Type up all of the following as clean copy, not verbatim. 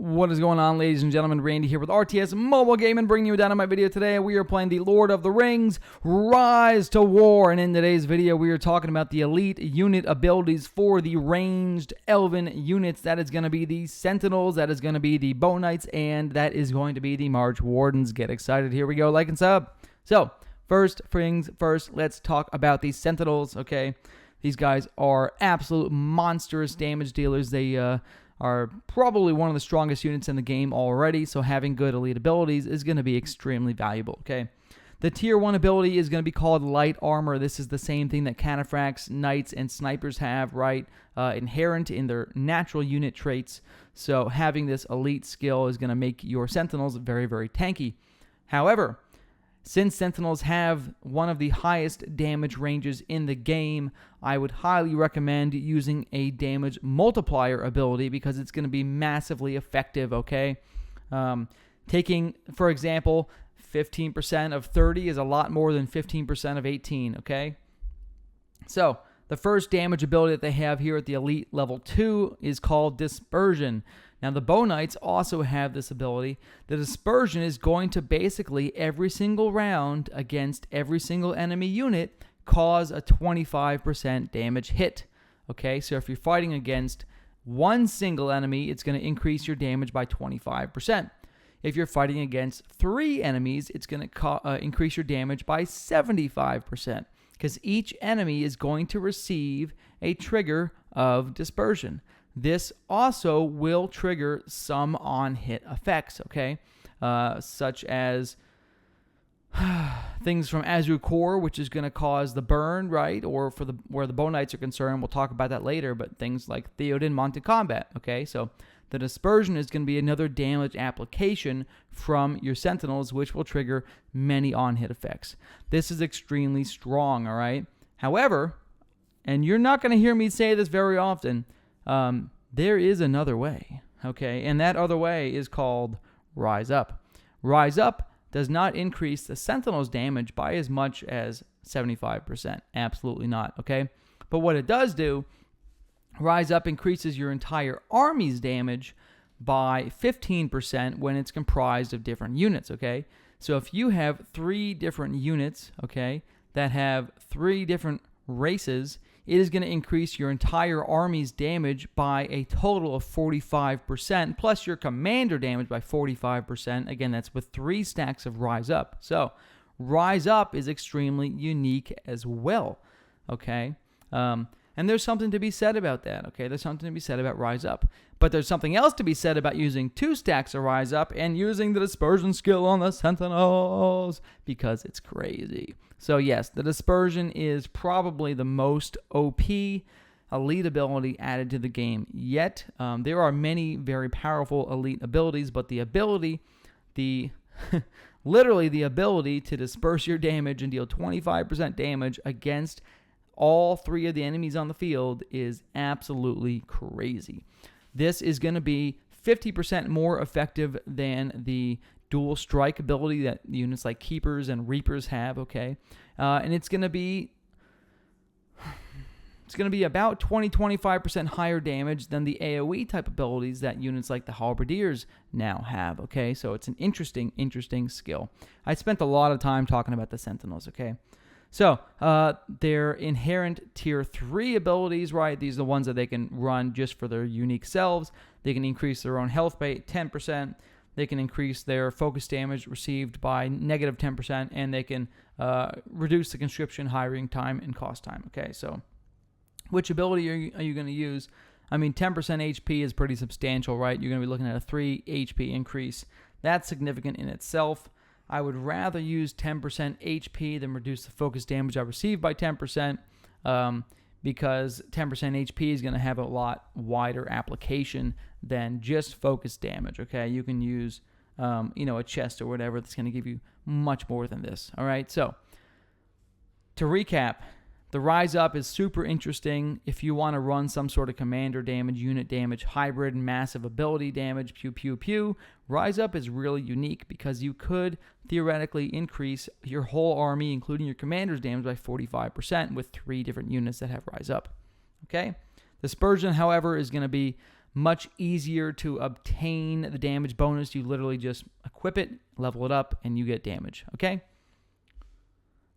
What is going on, ladies and gentlemen? Randy here with RTS Mobile Gaming, bringing you a Dynamite video today. We are playing the Lord of the Rings, Rise to War, and in today's video, we are talking about the elite unit abilities for the Ranged Elven units. That is going to be the Sentinels, that is going to be the Bow Knights, and that is going to be the Marchwardens. Get excited. Here we go. Like and sub. So, first things first, let's talk about the Sentinels, okay? These guys are absolute monstrous damage dealers. They are probably one of the strongest units in the game already, so having good elite abilities is going to be extremely valuable, okay? The Tier 1 ability is going to be called Light Armor. This is the same thing that Cataphracts, Knights, and Snipers have, right? Inherent in their natural unit traits, so having this elite skill is going to make your Sentinels very, very tanky. However, since Sentinels have one of the highest damage ranges in the game, I would highly recommend using a damage multiplier ability because it's going to be massively effective, okay? Taking, for example, 15% of 30 is a lot more than 15% of 18, okay? So, the first damage ability that they have here at the Elite Level 2 is called Dispersion. Now, the Bow Knights also have this ability. The Dispersion is going to basically, every single round against every single enemy unit, cause a 25% damage hit. Okay, so if you're fighting against one single enemy, it's going to increase your damage by 25%. If you're fighting against 3 enemies, it's going to increase your damage by 75%. Because each enemy is going to receive a trigger of Dispersion. This also will trigger some on-hit effects, okay? Such as things from Azure Core, which is going to cause the burn, right? Or for where the Bow Knights are concerned, we'll talk about that later, but things like Theoden Mounted Combat, okay? So the Dispersion is going to be another damage application from your Sentinels, which will trigger many on-hit effects. This is extremely strong, all right? However, and you're not going to hear me say this very often, there is another way, okay? And that other way is called Rise Up. Rise Up does not increase the Sentinel's damage by as much as 75%. Absolutely not, okay? But what it does do, Rise Up increases your entire army's damage by 15% when it's comprised of different units, okay? So if you have 3 different units, okay, that have 3 different races, it is going to increase your entire army's damage by a total of 45%, plus your commander damage by 45%. Again, that's with 3 stacks of Rise Up. So, Rise Up is extremely unique as well, okay? And there's something to be said about that, okay? There's something to be said about Rise Up. But there's something else to be said about using 2 stacks of Rise Up and using the Dispersion skill on the Sentinels, because it's crazy. So yes, the Dispersion is probably the most OP elite ability added to the game yet. There are many very powerful elite abilities, but the ability, literally the ability to disperse your damage and deal 25% damage against all 3 of the enemies on the field is absolutely crazy. This is going to be 50% more effective than the dual strike ability that units like Keepers and Reapers have, okay? And it's going to be about 20-25% higher damage than the AoE type abilities that units like the Halberdiers now have, okay? So it's an interesting skill. I spent a lot of time talking about the Sentinels, okay? So, their inherent Tier 3 abilities, right? These are the ones that they can run just for their unique selves. They can increase their own health by 10%. They can increase their focus damage received by negative 10%. And they can reduce the conscription, hiring time, and cost time. Okay, so which ability are you going to use? I mean, 10% HP is pretty substantial, right? You're going to be looking at a 3 HP increase. That's significant in itself. I would rather use 10% HP than reduce the focus damage I received by 10%, because 10% HP is going to have a lot wider application than just focus damage, okay? You can use, a chest or whatever that's going to give you much more than this, all right? So, to recap, the Rise Up is super interesting if you want to run some sort of commander damage, unit damage, hybrid, massive ability damage, pew, pew, pew. Rise Up is really unique because you could theoretically increase your whole army, including your commander's damage, by 45% with 3 different units that have Rise Up. Okay? Dispersion, however, is going to be Much easier to obtain the damage bonus. You literally just equip it, level it up, and you get damage, okay?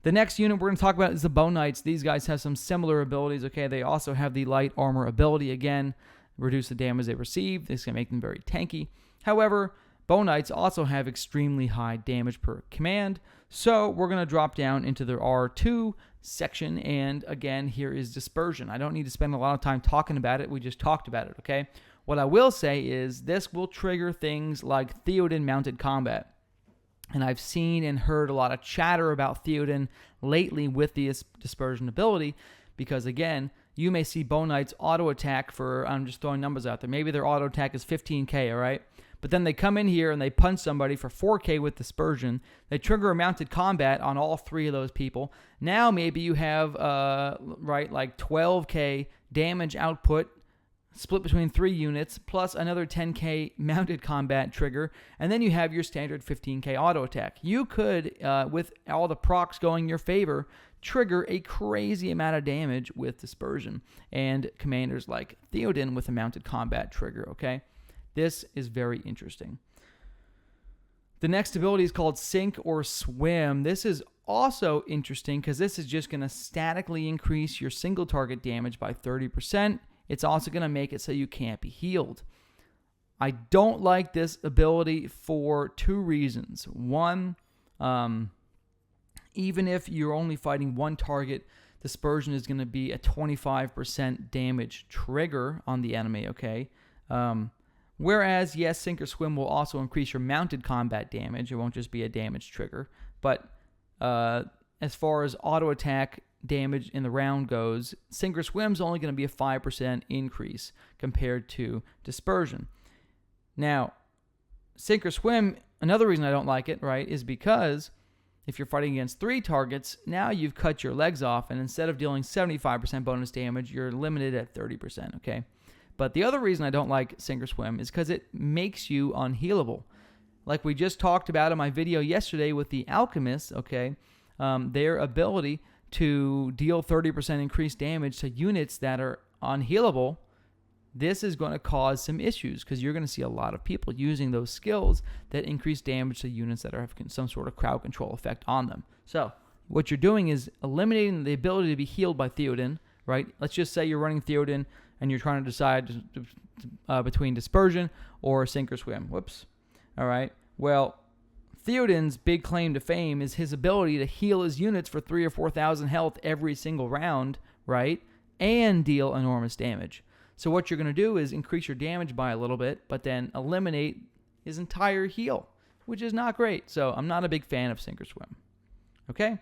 The next unit we're going to talk about is the Bone Knights. These guys have some similar abilities, okay? They also have the light armor ability, again, reduce the damage they receive. This can make them very tanky. However, Bone Knights also have extremely high damage per command, so we're going to drop down into the R2 section, and again, here is Dispersion. I don't need to spend a lot of time talking about it. We just talked about it, okay? What I will say is this will trigger things like Theoden mounted combat. And I've seen and heard a lot of chatter about Theoden lately with the Dispersion ability because, again, you may see Bone Knights auto attack for, I'm just throwing numbers out there, maybe their auto attack is 15k, all right? But then they come in here and they punch somebody for 4k with Dispersion. They trigger a mounted combat on all three of those people. Now maybe you have, like 12k damage output split between 3 units, plus another 10k mounted combat trigger, and then you have your standard 15k auto attack. You could, with all the procs going in your favor, trigger a crazy amount of damage with Dispersion, and commanders like Theoden with a mounted combat trigger, okay? This is very interesting. The next ability is called Sink or Swim. This is also interesting because this is just going to statically increase your single target damage by 30%. It's also going to make it so you can't be healed. I don't like this ability for 2 reasons. One, even if you're only fighting one target, Dispersion is going to be a 25% damage trigger on the enemy, okay? Whereas, yes, Sink or Swim will also increase your mounted combat damage. It won't just be a damage trigger. But as far as auto attack damage in the round goes, Sink or Swim is only going to be a 5% increase compared to Dispersion. Now, Sink or Swim, another reason I don't like it, right, is because if you're fighting against 3 targets, now you've cut your legs off, and instead of dealing 75% bonus damage, you're limited at 30%, okay? But the other reason I don't like Sink or Swim is because it makes you unhealable. Like we just talked about in my video yesterday with the Alchemists, okay, their ability to deal 30% increased damage to units that are unhealable, this is going to cause some issues because you're going to see a lot of people using those skills that increase damage to units that have some sort of crowd control effect on them. So what you're doing is eliminating the ability to be healed by Theoden, right? Let's just say you're running Theoden and you're trying to decide between Dispersion or Sink or Swim. Whoops. All right. Well, Theoden's big claim to fame is his ability to heal his units for 3,000 or 4,000 health every single round, right? And deal enormous damage. So what you're going to do is increase your damage by a little bit, but then eliminate his entire heal, which is not great. So I'm not a big fan of Sink or Swim. Okay?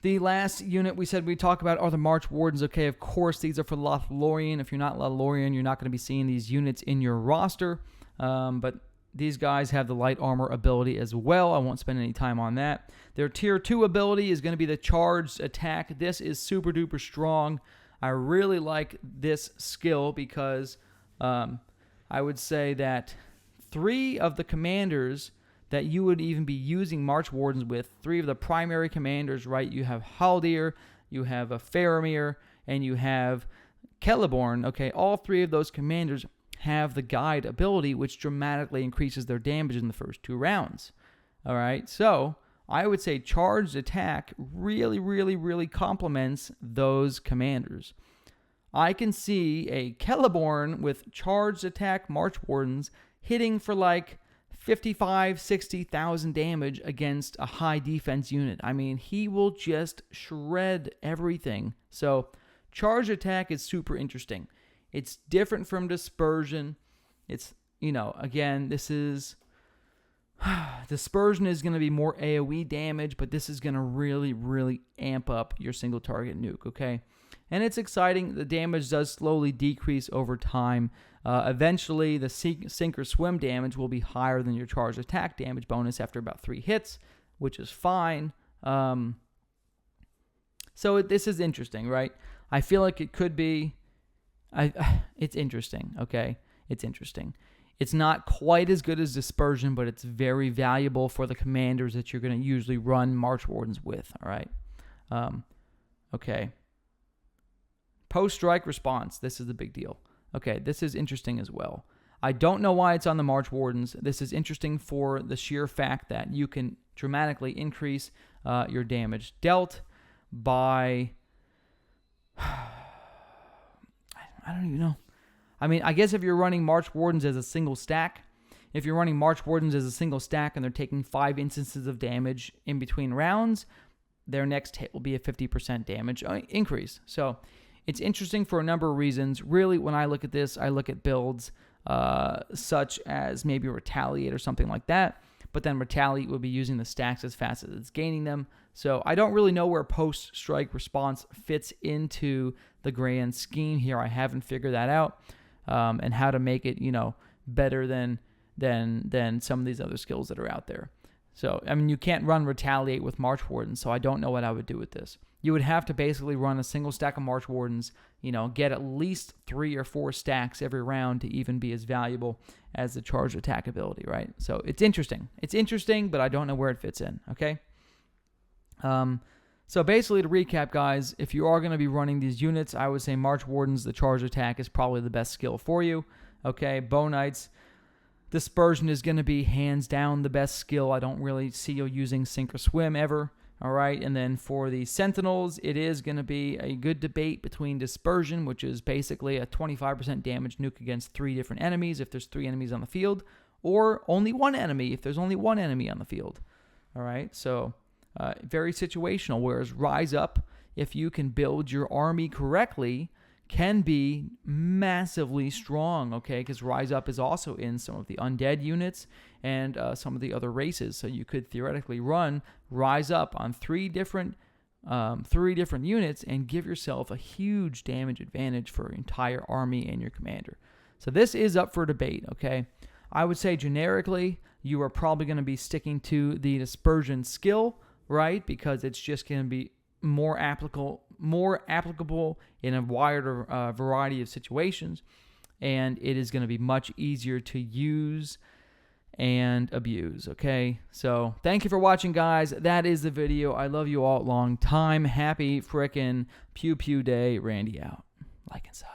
The last unit we said we'd talk about are the Marchwardens. Okay, of course, these are for Lothlorien. If you're not Lothlorien, you're not going to be seeing these units in your roster. But these guys have the light armor ability as well. I won't spend any time on that. Their tier 2 ability is going to be the charged attack. This is super duper strong. I really like this skill because I would say that 3 of the commanders that you would even be using Marchwardens with, 3 of the primary commanders, right? You have Haldir, you have Faramir, and you have Celeborn. Okay, all 3 of those commanders have the guide ability, which dramatically increases their damage in the first 2 rounds. All right, so I would say charged attack really, really, really complements those commanders. I can see a Celeborn with charged attack Marchwardens hitting for like 55, 60,000 damage against a high defense unit. I mean, he will just shred everything. So charged attack is super interesting. It's different from Dispersion. It's, again, this is... Dispersion is going to be more AoE damage, but this is going to really, really amp up your single target nuke, okay? And it's exciting. The damage does slowly decrease over time. Eventually, the Sink or Swim damage will be higher than your charged attack damage bonus after about 3 hits, which is fine. So this is interesting, right? I feel like it could be... it's interesting, okay? It's interesting. It's not quite as good as Dispersion, but it's very valuable for the commanders that you're going to usually run Marchwardens with, all right? Okay. Post-strike response. This is the big deal. Okay, this is interesting as well. I don't know why it's on the Marchwardens. This is interesting for the sheer fact that you can dramatically increase your damage dealt by... I don't even know. I mean, I guess if you're running Marchwardens as a single stack, if you're running Marchwardens as a single stack and they're taking 5 instances of damage in between rounds, their next hit will be a 50% damage increase. So it's interesting for a number of reasons. Really, when I look at this, I look at builds such as maybe Retaliate or something like that. But then Retaliate would be using the stacks as fast as it's gaining them. So I don't really know where post-strike response fits into the grand scheme here. I haven't figured that out, and how to make it, better than some of these other skills that are out there. So, I mean, you can't run Retaliate with Marchwardens, so I don't know what I would do with this. You would have to basically run a single stack of Marchwardens, get at least 3 or 4 stacks every round to even be as valuable as the charged attack ability, right? So it's interesting. It's interesting, but I don't know where it fits in, okay? So basically, to recap, guys, if you are going to be running these units, I would say Marchwardens, the charged attack, is probably the best skill for you, okay? Bow Knights, Dispersion is going to be hands down the best skill. I don't really see you using Sink or Swim ever. All right, and then for the Sentinels, it is going to be a good debate between Dispersion, which is basically a 25% damage nuke against 3 different enemies if there's 3 enemies on the field, or only 1 enemy if there's only 1 enemy on the field. All right, so very situational, whereas Rise Up, if you can build your army correctly, can be massively strong, okay? Because Rise Up is also in some of the undead units and some of the other races. So you could theoretically run Rise Up on 3 different units and give yourself a huge damage advantage for your entire army and your commander. So this is up for debate, okay? I would say generically, you are probably going to be sticking to the Dispersion skill, right? Because it's just going to be more applicable in a wider variety of situations, and it is going to be much easier to use and abuse, okay? So thank you for watching, guys. That is the video. I love you all. Long time. Happy frickin' pew pew day. Randy out. Like and sub.